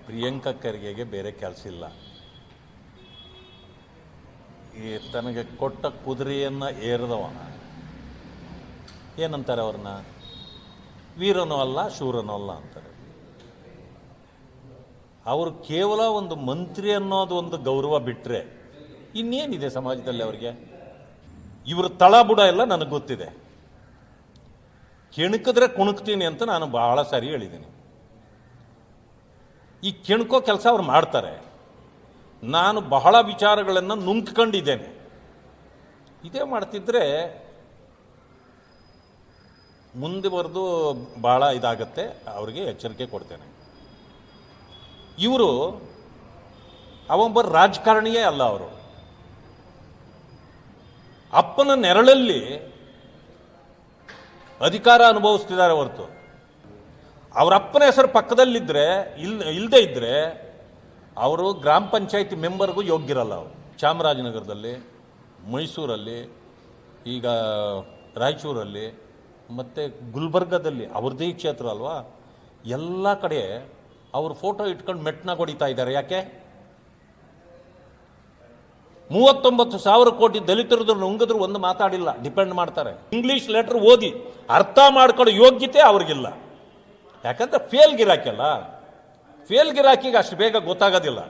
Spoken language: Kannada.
ಪ್ರಿಯಾಂಕಾ ಖರ್ಗೆಗೆ ಬೇರೆ ಕೆಲಸ ಇಲ್ಲ. ಈ ತನಗೆ ಕೊಟ್ಟ ಕುದುರೆಯನ್ನು ಏರಿದವ ಏನಂತಾರೆ ಅವ್ರನ್ನ, ವೀರನೂ ಅಲ್ಲ ಶೂರನೂ ಅಲ್ಲ ಅಂತಾರೆ. ಅವರು ಕೇವಲ ಒಂದು ಮಂತ್ರಿ ಅನ್ನೋದು ಒಂದು ಗೌರವ ಬಿಟ್ಟರೆ ಇನ್ನೇನಿದೆ ಸಮಾಜದಲ್ಲಿ ಅವರಿಗೆ? ಇವ್ರ ತಳಬುಡ ಎಲ್ಲ ನನಗೆ ಗೊತ್ತಿದೆ. ಕೆಣಕಿದ್ರೆ ಕುಣುಕ್ತೀನಿ ಅಂತ ನಾನು ಬಹಳ ಸಾರಿ ಹೇಳಿದ್ದೀನಿ. ಈ ಕೆಣಕೋ ಕೆಲಸ ಅವ್ರು ಮಾಡ್ತಾರೆ. ನಾನು ಬಹಳ ವಿಚಾರಗಳನ್ನು ನುಂಗ್ಕೊಂಡಿದ್ದೇನೆ. ಇದೇ ಮಾಡ್ತಿದ್ರೆ ಮುಂದುವರೆದು ಭಾಳ ಇದಾಗತ್ತೆ. ಅವರಿಗೆ ಎಚ್ಚರಿಕೆ ಕೊಡ್ತೇನೆ. ಇವರು ಅವೊಬ್ಬ ರಾಜಕಾರಣಿಯೇ ಅಲ್ಲ. ಅವರು ಅಪ್ಪನ ನೆರಳಲ್ಲಿ ಅಧಿಕಾರ ಅನುಭವಿಸ್ತಿದ್ದಾರೆ ಹೊರತು ಅವರ ಅಪ್ಪನ ಹೆಸರು ಪಕ್ಕದಲ್ಲಿದ್ದರೆ ಇಲ್ಲದೆ ಇದ್ದರೆ ಅವರು ಗ್ರಾಮ ಪಂಚಾಯತಿ ಮೆಂಬರ್ಗೂ ಯೋಗ್ಯರಲ್ಲ. ಅವರು ಚಾಮರಾಜನಗರದಲ್ಲಿ, ಮೈಸೂರಲ್ಲಿ, ಈಗ ರಾಯಚೂರಲ್ಲಿ ಮತ್ತು ಗುಲ್ಬರ್ಗದಲ್ಲಿ ಅವ್ರದ್ದೇ ಕ್ಷೇತ್ರ ಅಲ್ವಾ, ಎಲ್ಲ ಕಡೆ ಅವ್ರ ಫೋಟೋ ಇಟ್ಕೊಂಡು ಮೆಟ್ನಾಗ ಹೊಡಿತಾ ಇದ್ದಾರೆ. ಯಾಕೆ? 39,000 ಕೋಟಿ ದಲಿತರದ್ದು ನುಂಗಿದ್ರು ಒಂದು ಮಾತಾಡಿಲ್ಲ. ಡಿಪೆಂಡ್ ಮಾಡ್ತಾರೆ. ಇಂಗ್ಲೀಷ್ ಲೆಟರ್ ಓದಿ ಅರ್ಥ ಮಾಡ್ಕೊಳ್ಳೋ ಯೋಗ್ಯತೆ ಅವ್ರಿಗಿಲ್ಲ. ಯಾಕಂದ್ರೆ ಫೇಲ್ ಗಿರಾಕಿ ಅಲ್ಲ. ಫೇಲ್ ಗಿರಾಕಿಗೆ ಅಷ್ಟು ಬೇಗ ಗೊತ್ತಾಗೋದಿಲ್ಲ.